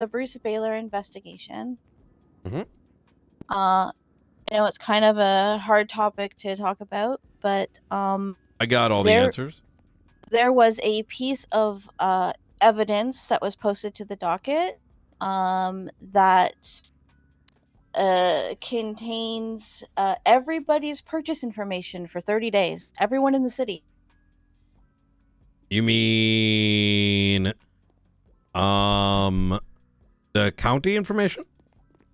the Bruce Baylor investigation. Mhm. I know it's kind of a hard topic to talk about, but I got all the answers. there was a piece of evidence that was posted to the docket that contains everybody's purchase information for 30 days. Everyone in the city. You mean the county information?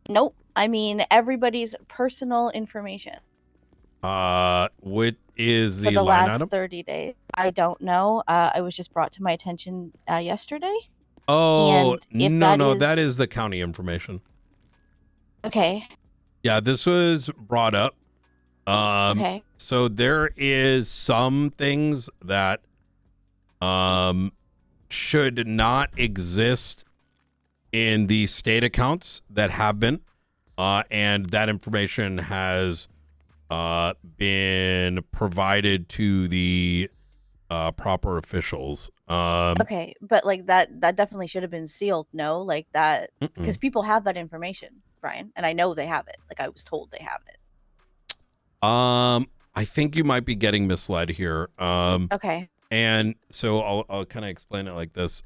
Nope. I mean everybody's personal information. What is for the the line last item? 30 days. I don't know. It was just brought to my attention yesterday. Oh, And if no, that that is the county information. Okay. Yeah, this was brought up. Okay. So there is some things that should not exist in the state accounts that have been, and that information has been provided to the proper officials. Okay, but like that definitely should have been sealed, no? Like that, because people have that information, Brian, and I know they have it. Like I was told they have it. I think you might be getting misled here. Okay. And so I'll kind of explain it like this.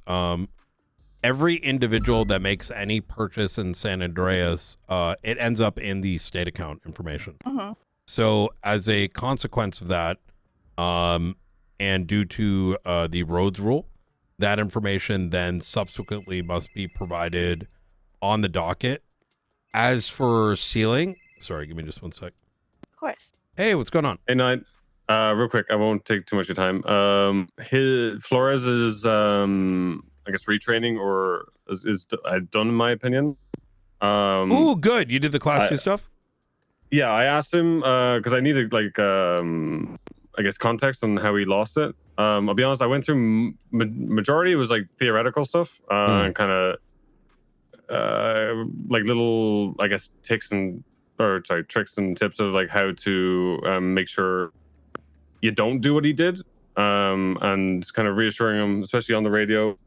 Every individual that makes any purchase in San Andreas, it ends up in the state account information. So as a consequence of that, and due to the roads rule, that information then subsequently must be provided on the docket. As for sealing, sorry, give me just one sec. Of course. Hey, what's going on? Hey, Knight. Real quick, I won't take too much of your time. Flores is, I guess, retraining or is done in my opinion. Ooh, good. You did the Class 2 stuff? Yeah, I asked him because I needed like I guess context on how he lost it. I'll be honest, I went through majority was like theoretical stuff and kind of like little, I guess, tricks and tips of like how to make sure you don't do what he did, and kind of reassuring him, especially on the radio.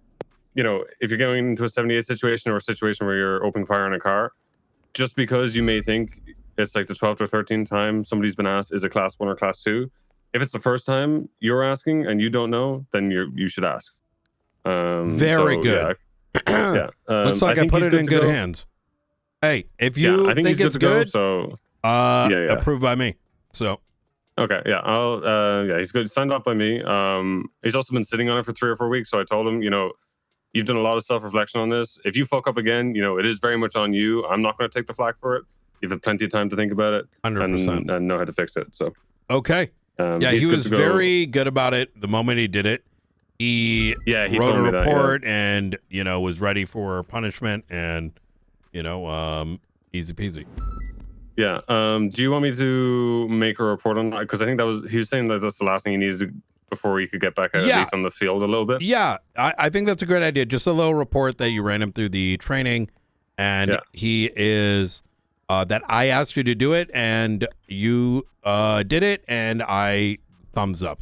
You know, if you're going into a 78 situation or a situation where you're opening fire on a car, just because you may think it's like the 12th or 13th time somebody's been asked, is it class 1 or class 2? If it's the first time you're asking and you don't know, then you should ask. Very good. Yeah. Looks like I put it in good hands. Hey, if you I think it's good, so approved by me. So okay, yeah, I'll he's good. Signed off by me. He's also been sitting on it for 3 or 4 weeks. So I told him, you know, you've done a lot of self-reflection on this. If you fuck up again, you know, it is very much on you. I'm not going to take the flak for it. You've had plenty of time to think about it 100% and know how to fix it. So okay. Yeah, he was very good about it the moment he did it. He wrote a report and, you know, was ready for punishment and, you know, easy peasy. Yeah. Do you want me to make a report on that? Because I think he was saying that that's the last thing he needed to, before he could get back out, at least on the field a little bit. Yeah, I think that's a great idea. Just a little report that you ran him through the training, and he is that I asked you to do it, and you did it, and I thumbs up.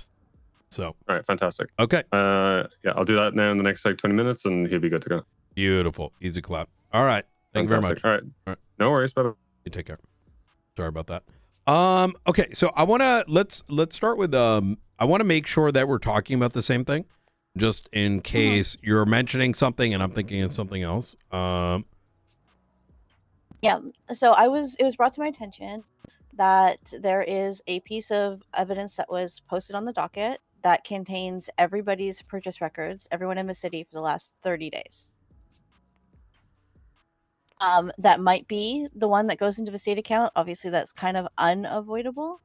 So all right, fantastic. Okay. Yeah, I'll do that now in the next like 20 minutes, and he'll be good to go. Beautiful, easy clap. All right, thank you very much. All right, no worries, brother. You take care. Sorry about that. Okay, so I want to let's start with I want to make sure that we're talking about the same thing, just in case you're mentioning something and I'm thinking of something else. Yeah, so it was brought to my attention that there is a piece of evidence that was posted on the docket that contains everybody's purchase records, everyone in the city for the last 30 days. That might be the one that goes into the state account. Obviously, that's kind of unavoidable.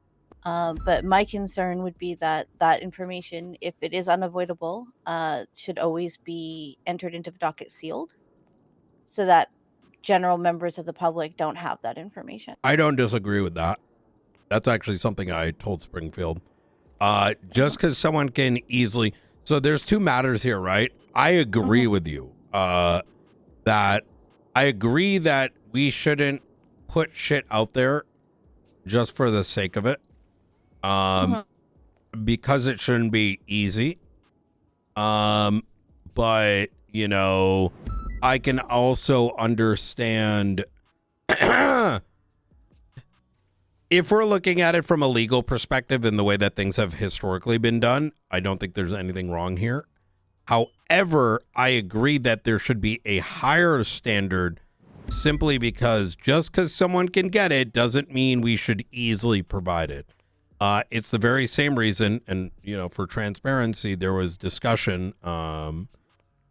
But my concern would be that information, if it is unavoidable, should always be entered into the docket sealed, so that general members of the public don't have that information. I don't disagree with that. That's actually something I told Springfield. Just because someone can easily... So there's two matters here, right? I agree with you that I agree that we shouldn't put shit out there just for the sake of it. Because it shouldn't be easy. But, you know, I can also understand if we're looking at it from a legal perspective in the way that things have historically been done. I don't think there's anything wrong here. However, I agree that there should be a higher standard, simply because just because someone can get it doesn't mean we should easily provide it. It's the very same reason, and for transparency, there was discussion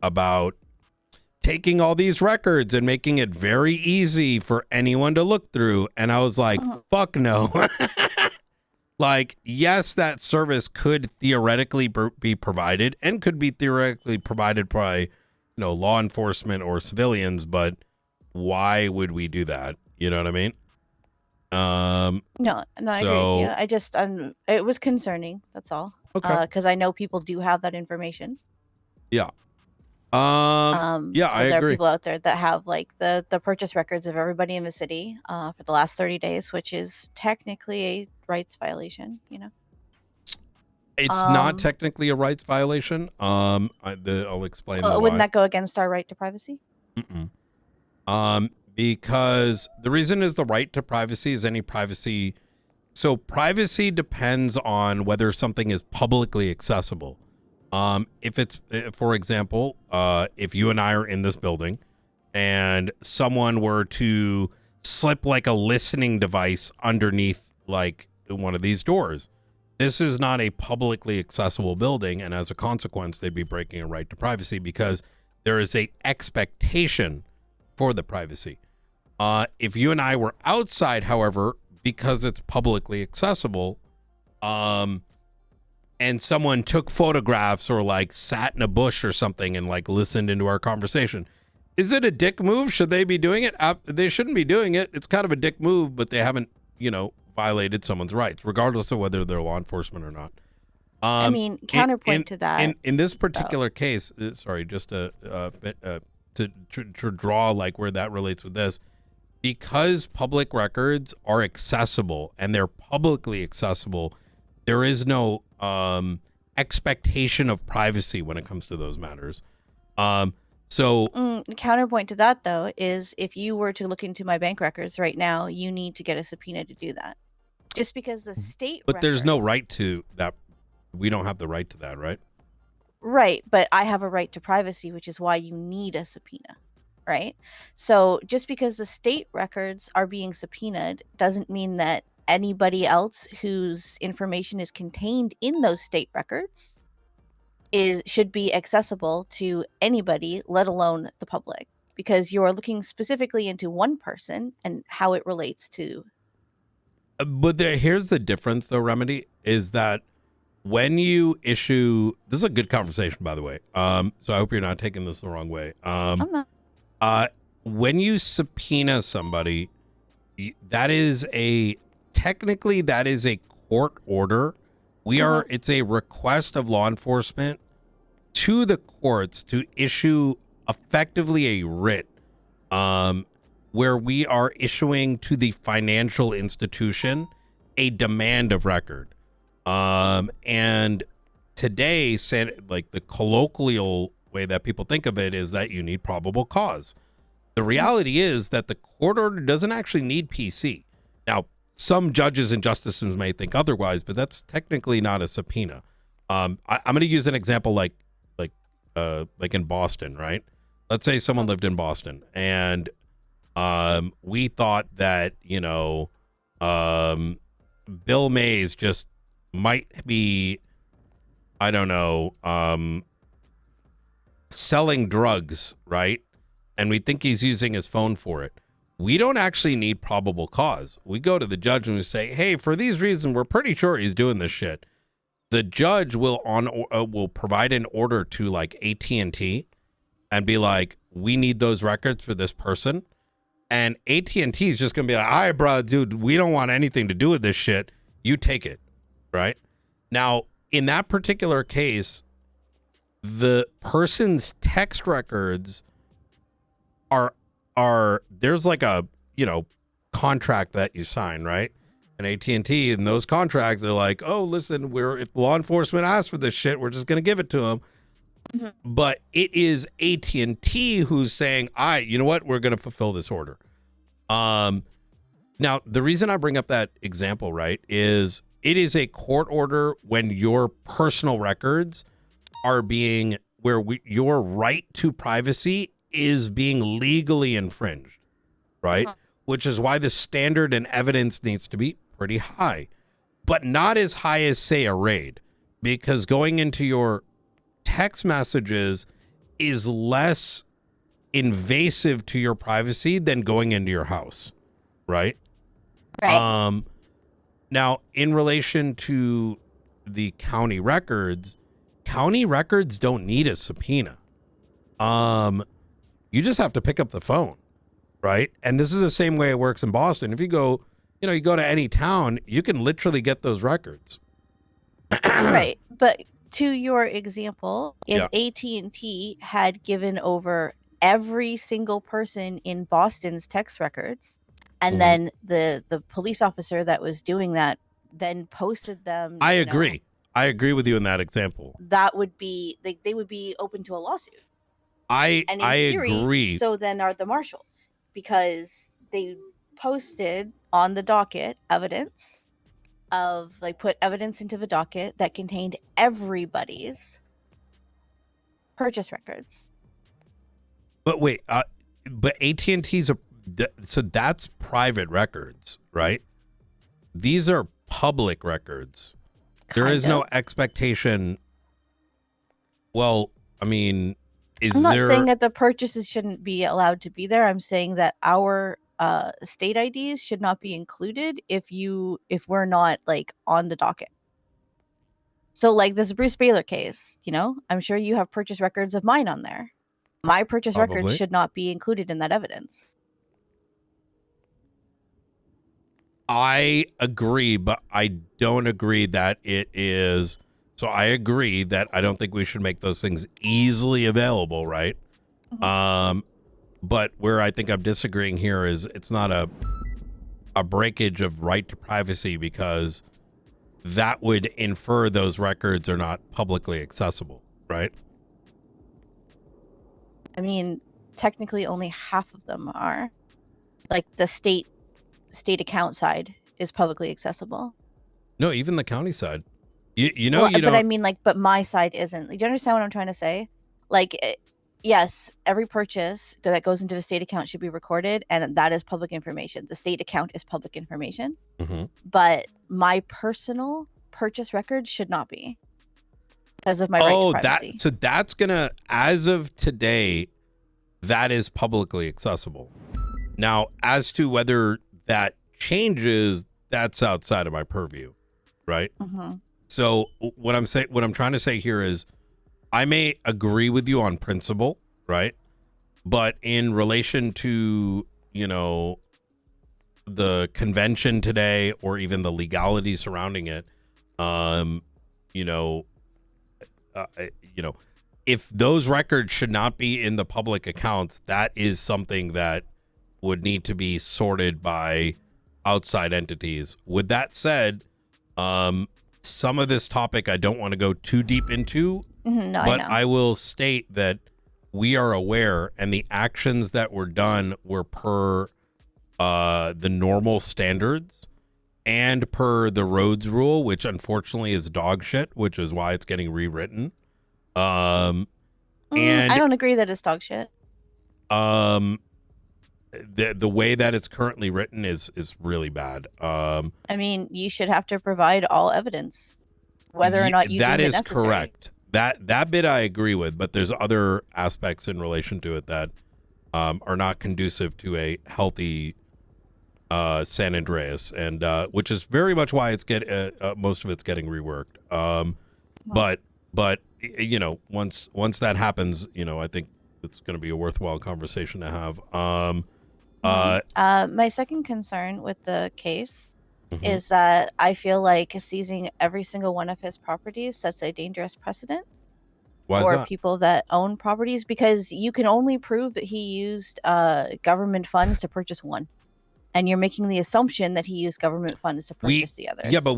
about taking all these records and making it very easy for anyone to look through, and I was like, fuck no. Like, yes, that service could theoretically be provided and could be theoretically provided by, law enforcement or civilians, but why would we do that? You know what I mean? No, I agree with you. I just, it was concerning. That's all. Okay. Because I know people do have that information. Yeah. So I there agree. are people out there that have like the purchase records of everybody in the city for the last 30 days, which is technically a rights violation. It's not technically a rights violation. I'll explain. Wouldn't that go against our right to privacy? Because the reason is the right to privacy is any privacy. So privacy depends on whether something is publicly accessible. If it's, for example, if you and I are in this building and someone were to slip like a listening device underneath like one of these doors, this is not a publicly accessible building, and as a consequence, they'd be breaking a right to privacy because there is a expectation for the privacy. If you and I were outside, however, because it's publicly accessible, and someone took photographs or like sat in a bush or something and like listened into our conversation, is it a dick move? Should they be doing it? They shouldn't be doing it. It's kind of a dick move, but they haven't, violated someone's rights, regardless of whether they're law enforcement or not. I mean, counterpoint to that. In this particular case, sorry, just to draw like where that relates with this, because public records are accessible and they're publicly accessible, there is no expectation of privacy when it comes to those matters. Counterpoint to that, though, is if you were to look into my bank records right now, you need to get a subpoena to do that. Just because the state But there's no right to that. We don't have the right to that, right? Right, but I have a right to privacy, which is why you need a subpoena, right? So just because the state records are being subpoenaed doesn't mean that anybody else whose information is contained in those state records should be accessible to anybody, let alone the public, because you are looking specifically into one person and how it relates to. But here's the difference, though, Remedy, is that when you issue, this is a good conversation, by the way. So I hope you're not taking this the wrong way. I'm not. When you subpoena somebody, that is technically a court order. It's a request of law enforcement to the courts to issue effectively a writ, where we are issuing to the financial institution a demand of record. And today, like the colloquial way that people think of it is that you need probable cause. The reality is that the court order doesn't actually need PC. Now, some judges and justices may think otherwise, but that's technically not a subpoena. I'm going to use an example like in Boston, right? Let's say someone lived in Boston and we thought that, Bill Mays just might be, I don't know, selling drugs, right? And we think he's using his phone for it. We don't actually need probable cause. We go to the judge and we say, hey, for these reasons, we're pretty sure he's doing this shit. The judge will provide an order to like AT&T and be like, we need those records for this person. And AT&T is just going to be like, all right, bro, dude, we don't want anything to do with this shit. You take it, right? Now, in that particular case, the person's text records are there's like a, contract that you sign, right? And AT&T and those contracts, they're like, oh, listen, if law enforcement asks for this shit, we're just going to give it to them. Mhm. but it is AT&T who's saying, you know what, we're going to fulfill this order. Now, the reason I bring up that example, right, is it is a court order when your personal records are being, your right to privacy is being legally infringed, right? Which is why the standard and evidence needs to be pretty high, but not as high as, say, a raid, because going into your text messages is less invasive to your privacy than going into your house, right? Right. Now, in relation to the county records don't need a subpoena. You just have to pick up the phone, right? And this is the same way it works in Boston. If you go, you go to any town, you can literally get those records. Right. But to your example, if Yeah. AT&T had given over every single person in Boston's text records, and then the police officer that was doing that then posted them, I agree. I agree with you in that example. that would be they would be open to a lawsuit. I And in theory, agree. so then are the marshals, because they posted on the docket evidence of, like, put evidence into the docket that contained everybody's purchase records. But wait, but AT&T's so that's private records, right? These are public records. There is no expectation. Well, I mean, I'm not saying that the purchases shouldn't be allowed to be there. I'm saying that our state IDs should not be included if we're not, like, on the docket. So, like, this Bruce Baylor case, I'm sure you have purchase records of mine on there. My purchase records should not be included in that evidence. I agree, but I don't agree that it is. So I agree that I don't think we should make those things easily available, right? But where I think I'm disagreeing here is it's not a breakage of right to privacy, because that would infer those records are not publicly accessible, right? I mean, technically only half of them are. Like, the state account side is publicly accessible. No, even the county side. But I mean, like, but my side isn't. Do you understand what I'm trying to say? Like, yes, every purchase that goes into a state account should be recorded, and that is public information. The state account is public information. But my personal purchase record should not be, because of my right to privacy. So that's gonna, as of today, that is publicly accessible. Now, as to whether that changes, that's outside of my purview, right? So what I'm trying to say here is, I may agree with you on principle, right? But in relation to, the convention today, or even the legality surrounding it, if those records should not be in the public accounts, that is something that would need to be sorted by outside entities. With that said, some of this topic I don't want to go too deep into, but I will state that we are aware, and the actions that were done were per the normal standards and per the roads rule, which unfortunately is dog shit, which is why it's getting rewritten. And I don't agree that it's dog shit. The way that it's currently written is really bad. I mean, you should have to provide all evidence, whether or not you that deem is it necessary. correct. That bit I agree with, but there's other aspects in relation to it that are not conducive to a healthy San Andreas, and which is very much why it's most of it's getting reworked. But once that happens, I think it's going to be a worthwhile conversation to have. My second concern with the case is that I feel like seizing every single one of his properties sets a dangerous precedent for people that own properties, because you can only prove that he used government funds to purchase one, and you're making the assumption that he used government funds to purchase the others. Yeah, but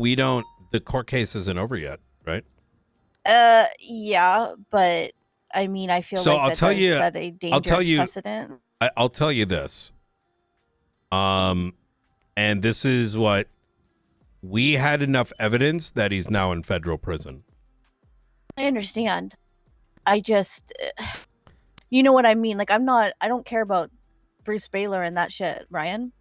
the court case isn't over yet, right? Yeah, but I mean, I feel So like I'll that tell does you, set a I'll tell dangerous you, precedent. I'll tell you this. And this is what we had enough evidence that he's now in federal prison. I understand. I just, you know what I mean? Like, I don't care about Bruce Baylor and that shit, Ryan.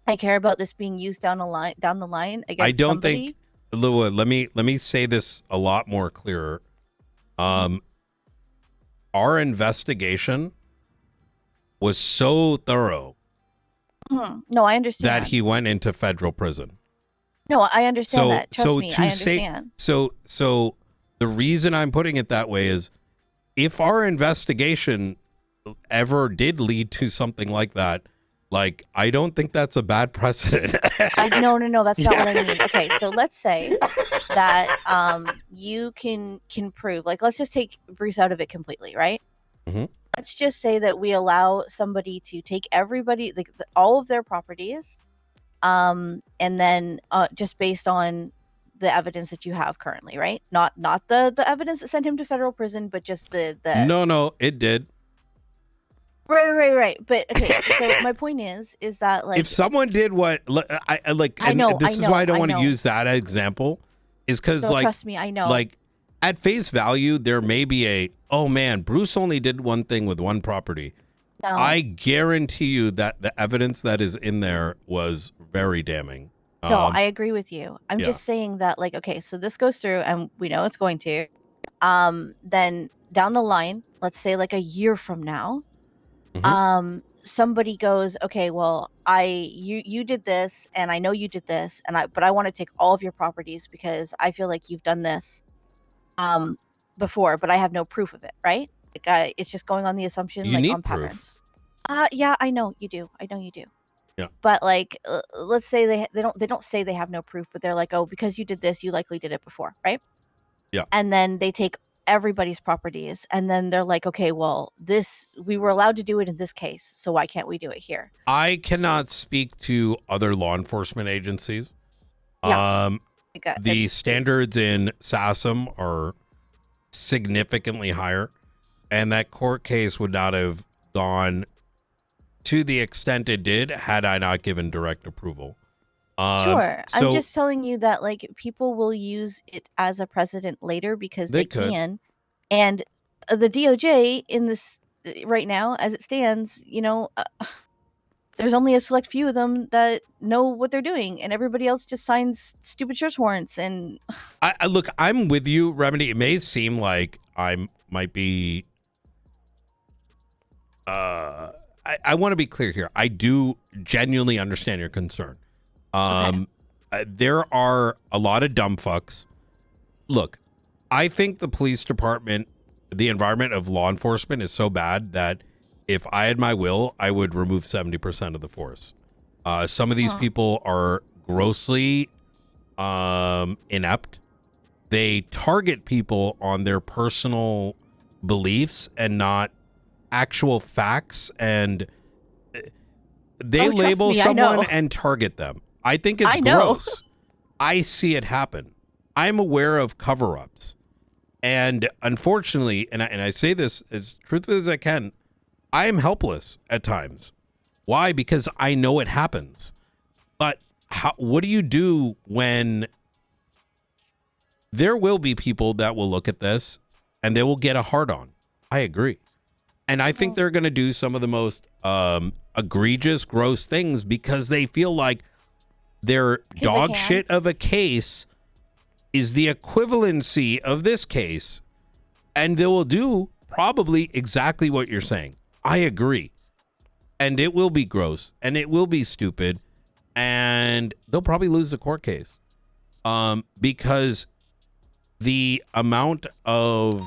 I care about this being used down the line I against don't somebody. think, Lua, let me say this a lot more clearer. Our investigation was so thorough No, I understand that he went into federal prison. No, I understand So, that. Trust me, I say, understand. so the reason I'm putting it that way is, if our investigation ever did lead to something like that, like, I don't think that's a bad precedent. No, that's not what I mean. Okay, so let's say that you can prove, like, let's just take Bruce out of it completely, right? Let's just say that we allow somebody to take everybody, like, all of their properties, and then just based on the evidence that you have currently, right? Not the evidence that sent him to federal prison, but just the No, it did. Right. But okay, so my point is that, like, if someone did what I like, I know, this is why I don't want to use that example, is because, like, trust me, I know. Like, at face value, there may be oh man, Bruce only did one thing with one property. No. I guarantee you that the evidence that is in there was very damning. No, I agree with you. I'm just saying that, like, okay, so this goes through and we know it's going to. Then down the line, let's say like a year from now, somebody goes, okay, well, you did this and I know you did this, but I want to take all of your properties because I feel like you've done this before, but I have no proof of it, right? Like, it's just going on the assumption, you like, need on proof. patterns. Yeah, I know you do. Yeah. But, like, let's say they don't say they have no proof, but they're like, oh, because you did this, you likely did it before, right? Yeah. And then they take everybody's properties, and then they're like, okay, well, we were allowed to do it in this case, so why can't we do it here? I cannot speak to other law enforcement agencies. Yeah. The standards in SASM are significantly higher, and that court case would not have gone to the extent it did had I not given direct approval. Sure. I'm just telling you that, like, people will use it as a precedent later because they can. And the DOJ in this right now, as it stands, there's only a select few of them that know what they're doing, and everybody else just signs stupid search warrants. And I look, I'm with you, Remedy. It may seem like I might be. I want to be clear here. I do genuinely understand your concern. There are a lot of dumb fucks. Look, I think the police department, the environment of law enforcement is so bad that if I had my will, I would remove 70% of the force. Some of these people are grossly inept. They target people on their personal beliefs and not actual facts, and they label someone and target them. I think it's gross. I see it happen. I'm aware of cover-ups. And unfortunately, and I say this as truthfully as I can, I am helpless at times. Why? Because I know it happens. But what do you do when there will be people that will look at this and they will get a hard-on? I agree. And I think they're going to do some of the most egregious, gross things because they feel like their dog shit of a case is the equivalency of this case. And they will do probably exactly what you're saying. I agree. And it will be gross and it will be stupid. And they'll probably lose the court case. Because the amount of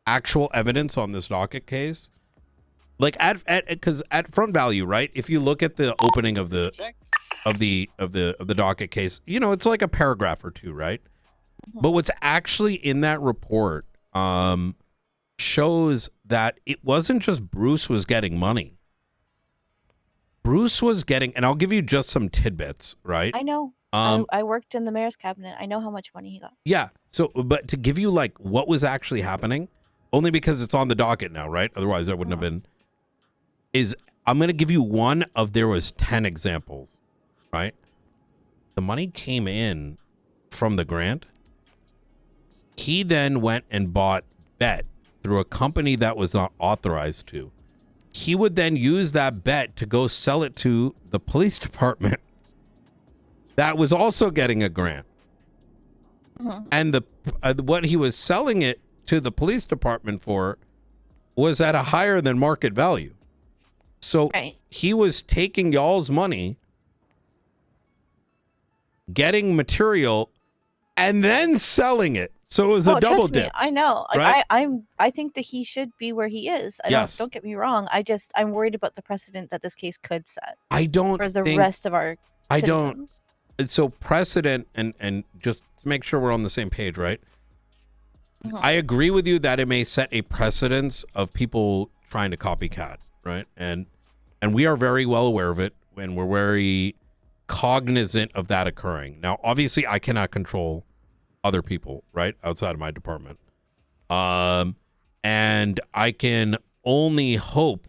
actual evidence on this docket case, like because at front value, right? If you look at the opening of the docket case, it's like a paragraph or two, right? But what's actually in that report shows that it wasn't just Bruce was getting money. Bruce was getting, and I'll give you just some tidbits, right? I know. I worked in the mayor's cabinet. I know how much money he got. Yeah. So, but to give you like what was actually happening, only because it's on the docket now, right? Otherwise, I wouldn't have been. I'm going to give you one of there was 10 examples, right? The money came in from the grant. He then went and bought bet through a company that was not authorized to. He would then use that bet to go sell it to the police department that was also getting a grant. And what he was selling it to the police department for was at a higher than market value. So he was taking y'all's money, getting material, and then selling it. So it was a double dip. I know. Like, right? I think that he should be where he is. Don't get me wrong. I'm worried about the precedent that this case could set. For the rest of our citizens. So precedent and just to make sure we're on the same page, right? I agree with you that it may set a precedence of people trying to copycat, right? And we are very well aware of it, and we're very cognizant of that occurring. Now, obviously, I cannot control other people, right, outside of my department. And I can only hope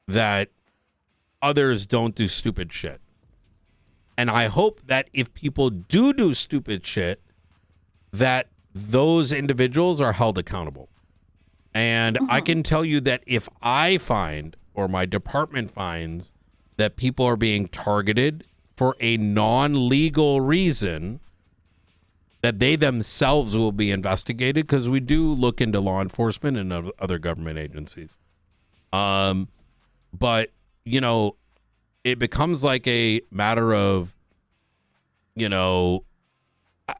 that others don't do stupid shit. And I hope that if people do stupid shit, that those individuals are held accountable. And I can tell you that if I find, or my department finds, that people are being targeted for a non-legal reason, that they themselves will be investigated, because we do look into law enforcement and other government agencies. But, you know, it becomes like a matter of, you know,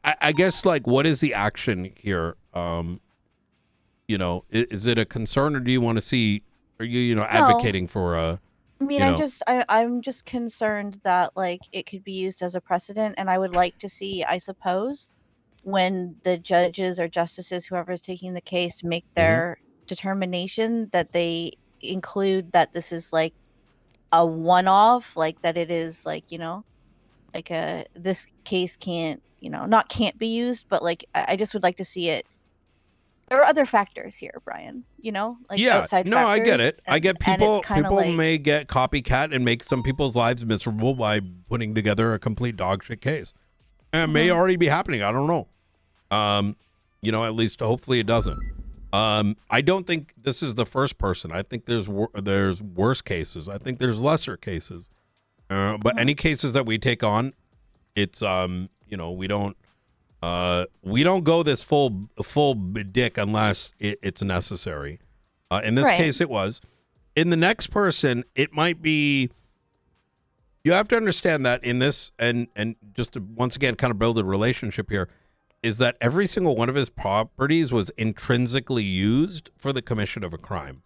I guess, like, what is the action here? You know, is it a concern, or do you want to see, are you know, advocating for a, I mean, I'm just concerned that, like, it could be used as a precedent, and I would like to see, I suppose, when the judges or justices, whoever's taking the case, make their determination, that they include that this is like a one-off, like that it is like, you know, like this case can't, you know, not can't be used, but like I just would like to see it. There are other factors here, Brian, you know, like outside factors. I get it. I get people like, may get copycat and make some people's lives miserable by putting together a complete dog shit case. And it may already be happening. I don't know. You know, at least hopefully it doesn't. I don't think this is the first person. I think there's worse cases. I think there's lesser cases. But any cases that we take on, it's you know, we don't go this full dick unless it's necessary. In this case, it was. In the next person, it might be. You have to understand that in this, and just to once again kind of build a relationship here, is that every single one of his properties was intrinsically used for the commission of a crime,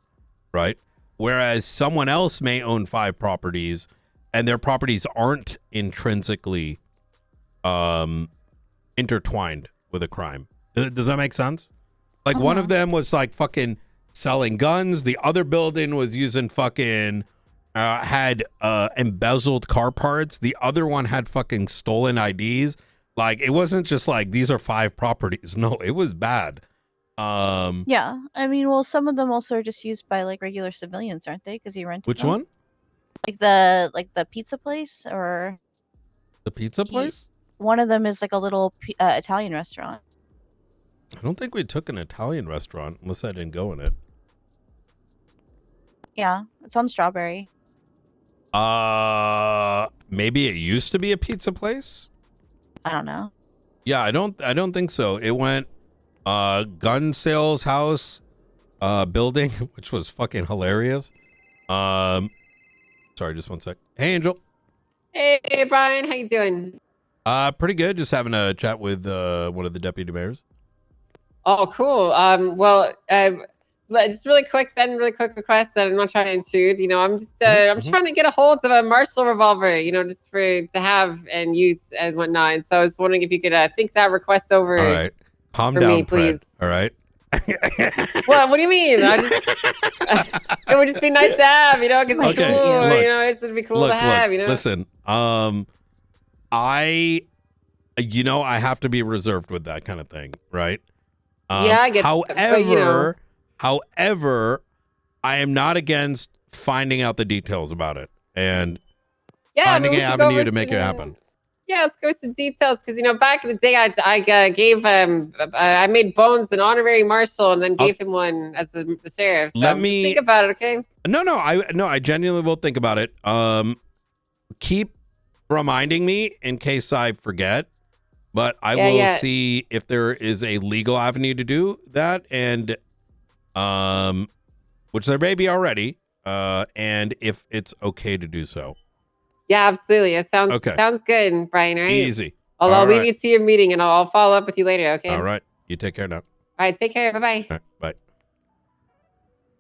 right? Whereas someone else may own 5 properties, and their properties aren't intrinsically intertwined with a crime. Does that make sense? Like one of them was like fucking selling guns. The other building was using fucking had embezzled car parts. The other one had fucking stolen IDs. Like it wasn't just like these are 5 properties. No, it was bad. Yeah, I mean, well, some of them also are just used by like regular civilians, aren't they? Because he rented. Which them. one? Like the pizza place, or the pizza place? One of them is like a little Italian restaurant. I don't think we took an Italian restaurant unless I didn't go in it. Yeah, it's on Strawberry. Maybe it used to be a pizza place. I don't know. Yeah, I don't think so. It went gun sales house building, which was fucking hilarious. Sorry, just one sec. Hey, Angel. Hey, Brian, how you doing? Pretty good. Just having a chat with one of the deputy mayors. Oh, cool. Just really quick request that I'm not trying to intrude. You know, I'm just I'm trying to get a hold of a Marshall revolver, you know, just to have and use and whatnot. And so I was wondering if you could think that request over. All right, calm for down, me, please. Fred. All right. What do you mean? It would just be nice to have, you know, because it's cool. Look, you know, it would be cool to have, you know. Listen, I have to be reserved with that kind of thing, right? Yeah, I get. However, However, I am not against finding out the details about it and finding an avenue to make it happen. Yeah, let's go some details because back in the day, I gave I made Bones an honorary marshal and then gave him one as the sheriff. So Let me just think about it, okay? No, I genuinely will think about it. Keep reminding me in case I forget, but I will see if there is a legal avenue to do that, and which there may be already, and if it's okay to do so. Yeah, absolutely. It sounds good, Brian. Right? Easy. I'll leave you to your meeting, and I'll follow up with you later. Okay. All right. You take care now. All right. Take care. Bye bye. All right, bye.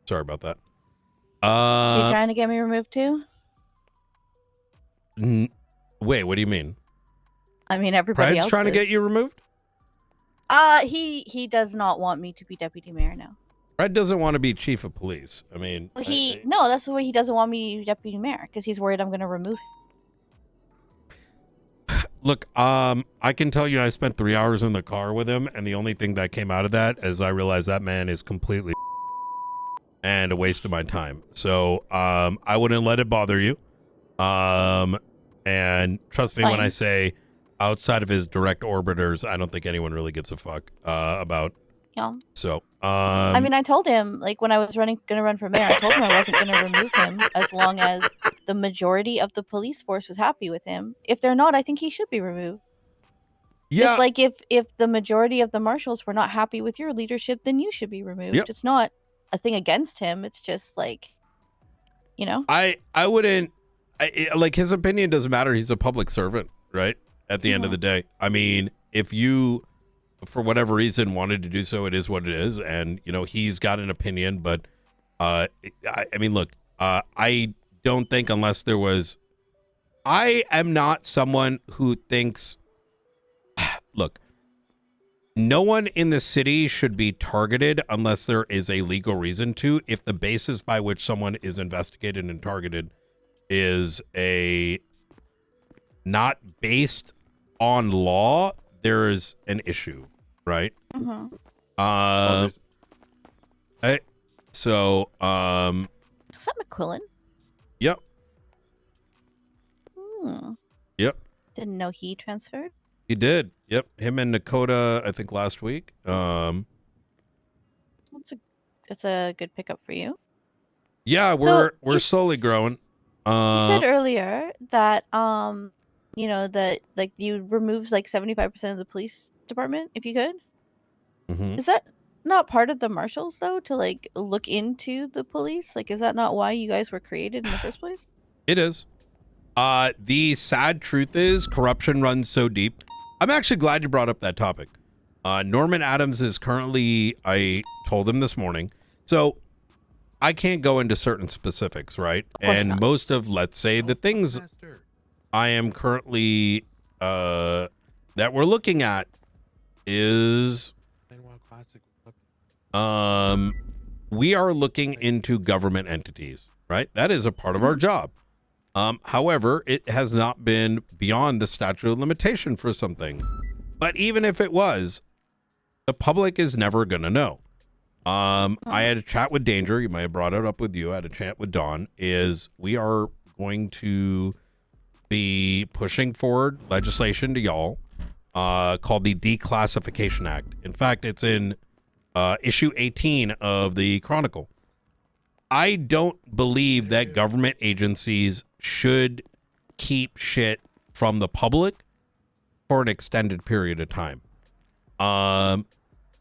Sorry about that. Is she trying to get me removed too? Wait, what do you mean? I mean, everybody else trying to get you removed? He does not want me to be deputy mayor now. Fred doesn't want to be chief of police. I mean, well, no, that's the way he doesn't want me to be deputy mayor because he's worried I'm going to remove him. Look, I can tell you I spent 3 hours in the car with him, and the only thing that came out of that is I realized that man is completely and a waste of my time. So I wouldn't let it bother you. And trust me when I say outside of his direct orbiters, I don't think anyone really gives a fuck about. Yeah. So I mean, I told him, like, when I was going to run for mayor, I told him I wasn't going to remove him as long as the majority of the police force was happy with him. If they're not, I think he should be removed. Yeah. Just like if the majority of the marshals were not happy with your leadership, then you should be removed. Yep. It's not a thing against him. It's just like, I wouldn't, like, his opinion doesn't matter. He's a public servant, right? At the end of the day. I mean, if you, for whatever reason, wanted to do so, it is what it is. And, he's got an opinion, but I mean, look, I don't think unless there was, I am not someone who thinks, look, no one in the city should be targeted unless there is a legal reason to. If the basis by which someone is investigated and targeted is not based on law, there's an issue, right? Mm-hmm. Is that McQuillan? Yep. Yep. Didn't know he transferred. He did. Yep. Him and Dakota, I think last week. That's a good pickup for you. Yeah, we're slowly growing. You said earlier that that like you remove like 75% of the police department if you could. Mm-hmm. Is that not part of the marshals though, to like look into the police? Like, is that not why you guys were created in the first place? It is. The sad truth is corruption runs so deep. I'm actually glad you brought up that topic. Norman Adams is currently, I told him this morning, so I can't go into certain specifics, right? And most of, let's say, the things I am currently that we're looking at is we are looking into government entities, right? That is a part of our job. However, it has not been beyond the statute of limitation for some things. But even if it was, the public is never going to know. I had a chat with Danger. You might have brought it up with you. I had a chat with Dawn. Is we are going to be pushing forward legislation to y'all called the Declassification Act. In fact, it's in issue 18 of the Chronicle. I don't believe that government agencies should keep shit from the public for an extended period of time. And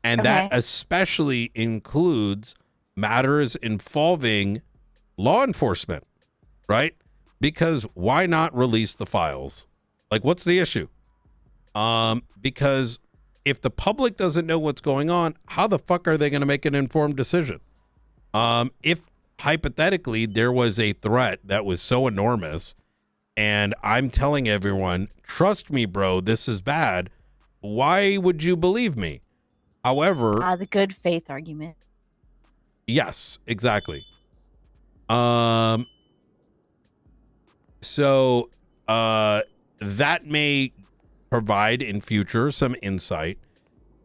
that especially includes matters involving law enforcement, right? Because why not release the files? Like, what's the issue? Because if the public doesn't know what's going on, how the fuck are they going to make an informed decision? If hypothetically there was a threat that was so enormous and I'm telling everyone, trust me, bro, this is bad, why would you believe me? However, the good faith argument. Yes, exactly. So that may provide in future some insight,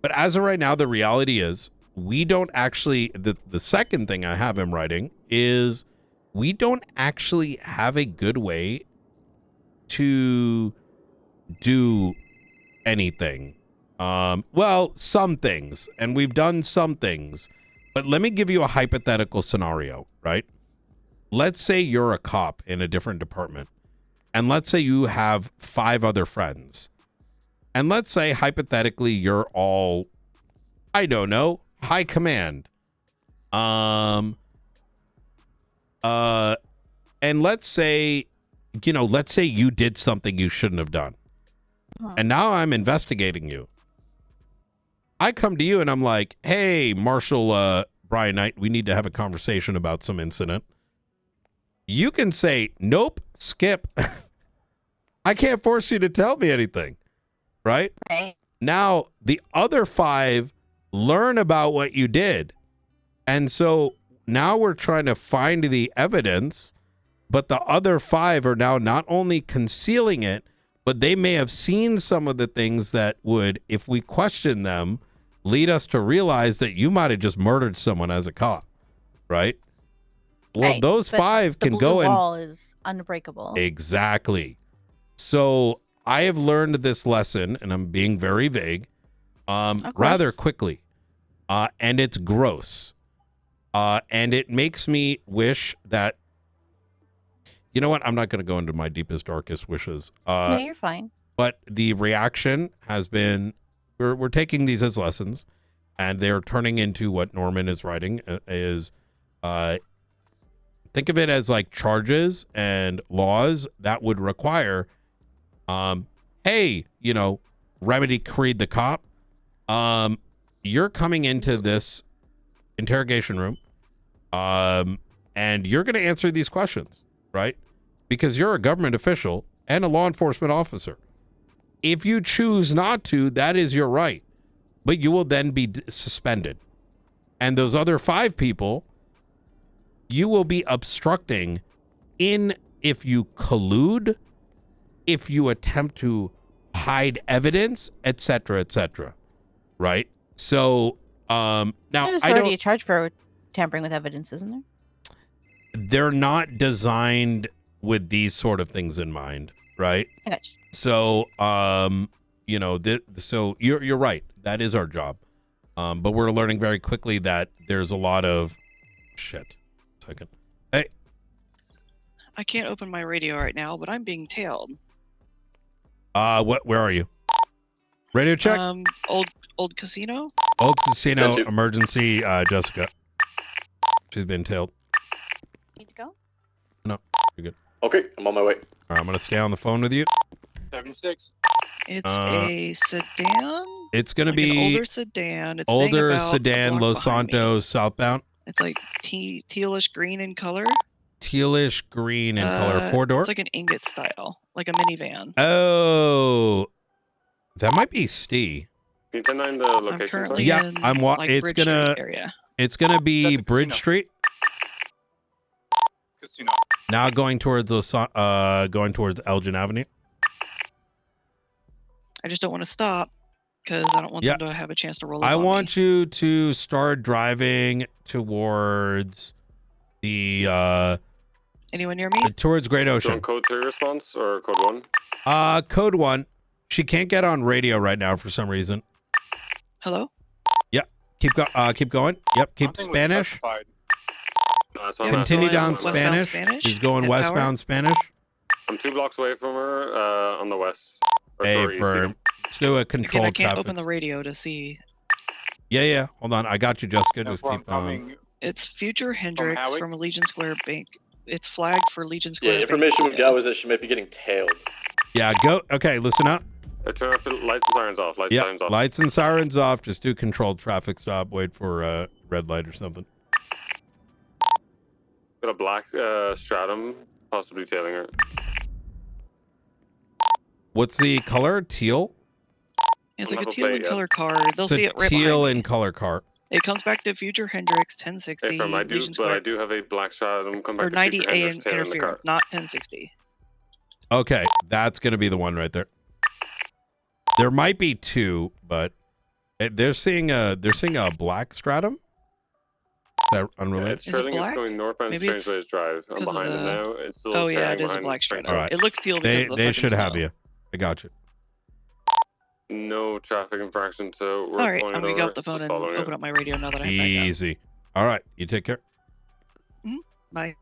but as of right now, the reality is we don't actually, the second thing I have him writing is we don't actually have a good way to do anything. Well, some things, and we've done some things, but let me give you a hypothetical scenario, right? Let's say you're a cop in a different department, and let's say you have 5 other friends, and let's say hypothetically you're all, I don't know, high command. And let's say, let's say you did something you shouldn't have done. And now I'm investigating you. I come to you and I'm like, hey, Marshal Brian Knight, we need to have a conversation about some incident. You can say, nope, skip. I can't force you to tell me anything. Right? Right. Now, the other 5 learn about what you did. And so now we're trying to find the evidence, but the other 5 are now not only concealing it, but they may have seen some of the things that would, if we question them, lead us to realize that you might have just murdered someone as a cop, right? Well, Right, those but 5 can the go blue and wall is unbreakable. exactly. So I have learned this lesson, and I'm being very vague, rather quickly, and it's gross, and it makes me wish that. You know what? I'm not going to go into my deepest, darkest wishes. No, you're fine. But the reaction has been, we're taking these as lessons, and they're turning into what Norman is writing is, think of it as like charges and laws that would require, hey, Remedy Creed the cop, you're coming into this interrogation room, and you're going to answer these questions, right? Because you're a government official and a law enforcement officer. If you choose not to, that is your right, but you will then be suspended. And those other 5 people, you will be obstructing if you collude, if you attempt to hide evidence, etc., right? So, now There's already a charge for tampering with evidence, isn't there? They're not designed with these sort of things in mind, right? I got you. So, so you're right. That is our job. But we're learning very quickly that there's a lot of shit. Second. Hey. I can't open my radio right now, but I'm being tailed. Where are you? Radio check. Old casino. Old casino emergency. Jessica. She's been tailed. Need to go? No, you're good. Okay, I'm on my way. All right, I'm gonna stay on the phone with you. 76. It's a sedan. It's gonna like be an older sedan. It's older about sedan, Los Santos southbound. It's like tealish green in color. Tealish green in color. 4-door. It's like an ingot style, like a minivan. Oh, that might be Steve. Can you 10-9 the location? I'm currently Yeah, in I'm like it's Bridge gonna Street area. it's gonna be Bridge Street. Casino. Now going towards Elgin Avenue. I just don't want to stop because I don't want them to have a chance to roll up I on want you to start driving towards the anyone near me? towards Great Ocean. Code 3 response or code 1? Code 1. She can't get on radio right now for some reason. Hello? Yep. Keep going. Yep. Keep Spanish. No, Continue down Spanish. She's going westbound Spanish. I'm 2 blocks away from her on the west. Let's do a controlled I can't traffic. open the radio to see. Yeah. Hold on. I got you, Jessica. Just keep going. It's Future Hendrix from Legion Square Bank. It's flagged for Legion Square. Yeah, information we got was that she might be getting tailed. Yeah, go. Okay, listen up. Turn off the lights and sirens off. Lights and sirens off. Just do controlled traffic stop. Wait for a red light or something. Got a black Stratum, possibly tailing her. What's the color? Teal? It's like a teal in color car. They'll see it right teal behind in color car. It comes back to Future Hendrix 1060. Hey, I do have a black Stratum. Come back or to 90 Future A Hendrix, tailing the car. interference, not 1060. Okay, that's going to be the one right there. There might be 2, but They're seeing a black stratum. Is that unrelated? It's Is it trailing. It's black? going northbound Maybe it's Strangeways Drive. I'm 'cause of behind it the- now. It's still Oh yeah, it trailing is a behind black stratum. All right. It looks teal because of the They fucking should have snow. you. I got you. No traffic infraction, so we're All right, pulling I'm it gonna over. get off the phone Just and following open it. up my radio now that I'm back up. Easy. All right. You take care. Bye.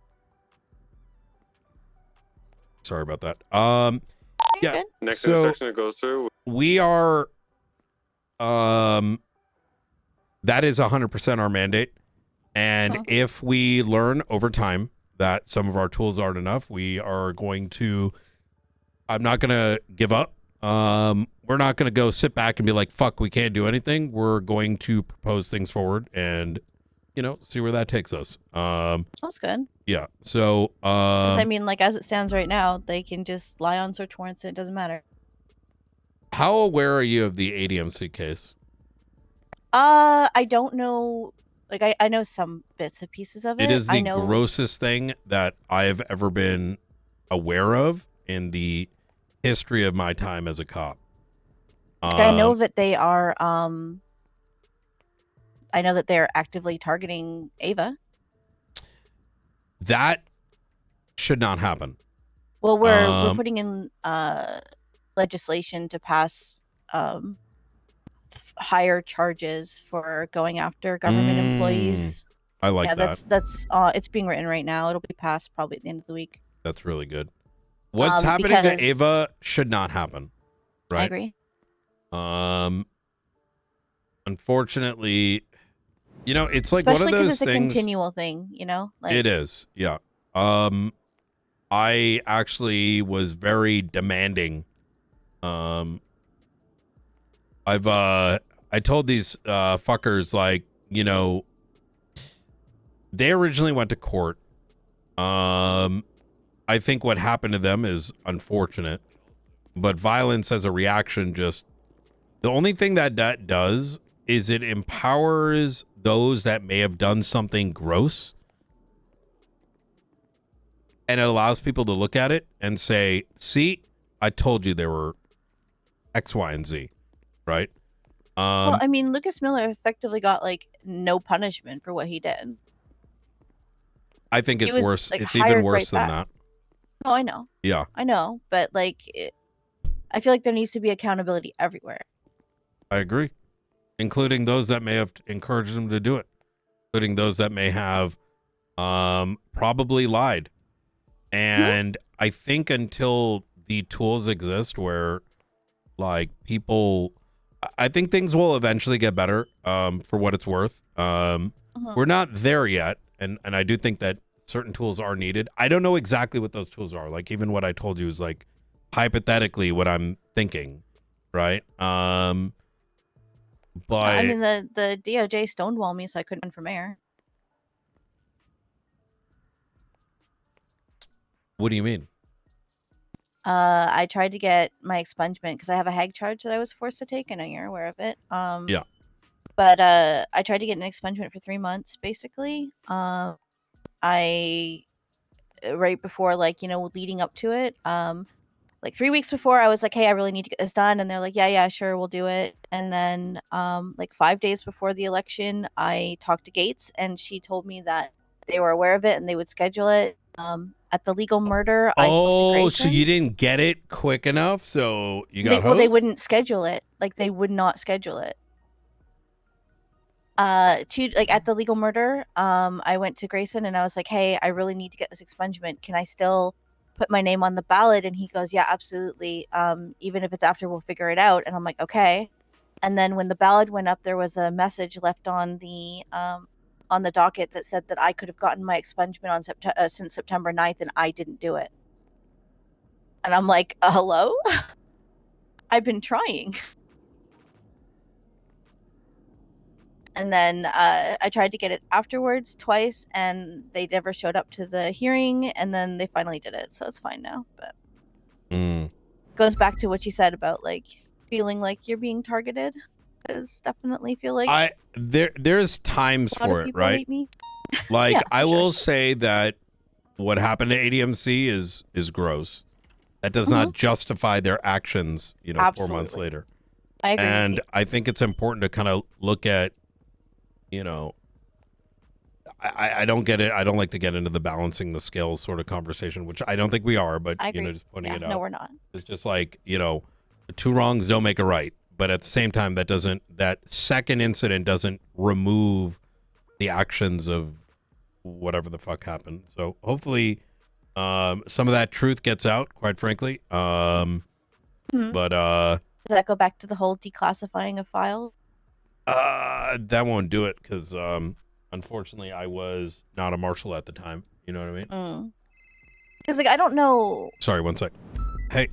Sorry about that. You're Yeah. good. Next So- intersection it goes through. We are that is 100% our mandate. And if we learn over time that some of our tools aren't enough, we are going to I'm not going to give up. We're not going to go sit back and be like, fuck, we can't do anything. We're going to propose things forward and, you know, see where that takes us. That's good. Yeah. So, 'Cause I mean, like, as it stands right now, they can just lie on search warrants and it doesn't matter. how aware are you of the ADMC case? I don't know. Like, I know some bits and pieces of it. It is I the know. grossest thing that I've ever been aware of in the history of my time as a cop. Like, I know that they are. I know that they're actively targeting Ava. That should not happen. Well, we're putting in legislation to pass higher charges for going after government employees. I like Yeah, that. that's it's being written right now. It'll be passed probably at the end of the week. That's really good. What's happening to because- Ava should not happen. Right? I agree. Unfortunately, you know, it's like Especially one of those it's a things. continual thing, you know? Like, It is, yeah. I actually was very demanding. I told these fuckers, like, you know, they originally went to court. I think what happened to them is unfortunate, but violence as a reaction, just the only thing that does is it empowers those that may have done something gross, and it allows people to look at it and say, see, I told you there were X, Y, and Z, right? well, I mean, Lucas Miller effectively got like no punishment for what he did. I think he it's was, worse. like, It's even hired worse right than back. that. Oh, I know. Yeah, I know, but like, I feel like there needs to be accountability everywhere. I agree. Including those that may have encouraged him to do it, including those that may have probably lied. And I think until the tools exist where, like, people, I think things will eventually get better, for what it's worth. We're not there yet, and I do think that certain tools are needed. I don't know exactly what those tools are. Like, even what I told you is like hypothetically what I'm thinking, right? But I mean, the DOJ stonewalled me, so I couldn't run for mayor. what do you mean? I tried to get my expungement because I have a hag charge that I was forced to take, and you're aware of it. Yeah. But I tried to get an expungement for 3 months, basically. I right before, like, you know, leading up to it, like 3 weeks before, I was like, hey, I really need to get this done, and they're like, yeah, sure, we'll do it. And then like 5 days before the election, I talked to Gates, and she told me that they were aware of it and they would schedule it. At the legal murder, I spoke to Oh, Grayson. so you didn't get it quick enough, so you got Well, they hosed? wouldn't schedule it. Like, they would not schedule it. Like at the legal murder, I went to Grayson and I was like, hey, I really need to get this expungement. Can I still put my name on the ballot? And he goes, yeah, absolutely. Even if it's after, we'll figure it out. And I'm like, okay. And then when the ballot went up, there was a message left on the docket that said that I could have gotten my expungement on since September 9th, and I didn't do it. And I'm like, hello? I've been trying. And then I tried to get it afterwards twice, and they never showed up to the hearing, and then they finally did it, so it's fine now. But goes back to what you said about, like, feeling like you're being targeted. Because definitely feel like there's times a lot for of it, people right? hate me. Like, Yeah, I for sure. will say that what happened to ADMC is gross. That does not justify their actions, you know, 4 months Absolutely. later. I agree. And I think it's important to kind of look at, you know, I don't get it. I don't like to get into the balancing the scales sort of conversation, which I don't think we are, but, I you know, agree. just pointing Yeah, it out. no, we're not. It's just like, you know, two wrongs don't make a right. But at the same time, that second incident doesn't remove the actions of whatever the fuck happened. So hopefully some of that truth gets out, quite frankly. But Does that go back to the whole declassifying of files? that won't do it because unfortunately I was not a marshal at the time. You know what I mean? Because like I don't know. Sorry, one sec. Hey.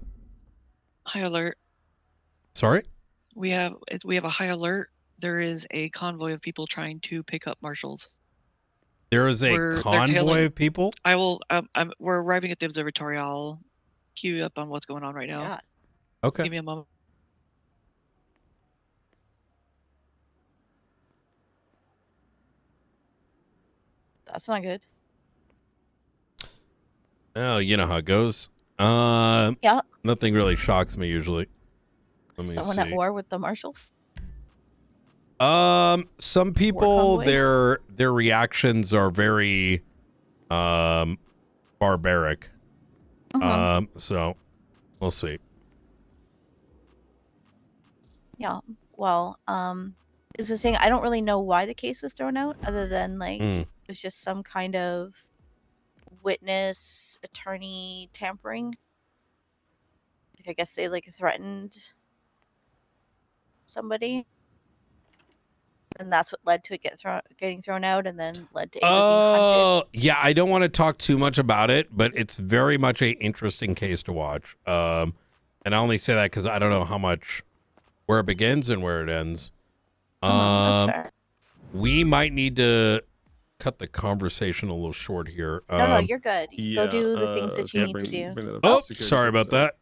High alert. Sorry? We have a high alert. There is a convoy of people trying to pick up marshals. There is a convoy of people? I will. We're arriving at the observatory. I'll queue you up on what's going on right now. Yeah. Okay. Give me a moment. That's not good. Oh, you know how it goes. Yeah. Nothing really shocks me usually. Let me Someone see. at war with the marshals. Some people their reactions are very barbaric. So we'll see. Yeah. Well, is the thing I don't really know why the case was thrown out, other than like it was just some kind of witness attorney tampering. Like I guess they like threatened somebody, and that's what led to it getting thrown out, and then led to Ava being hunted. Yeah, I don't want to talk too much about it, but it's very much a interesting case to watch. And I only say that because I don't know where it begins and where it ends. That's fair. We might need to cut the conversation a little short here. No, you're good. Go do the things that you need to do. Oh, sorry about that.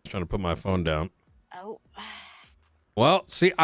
Trying to put my phone down. Oh. Well, see, I don't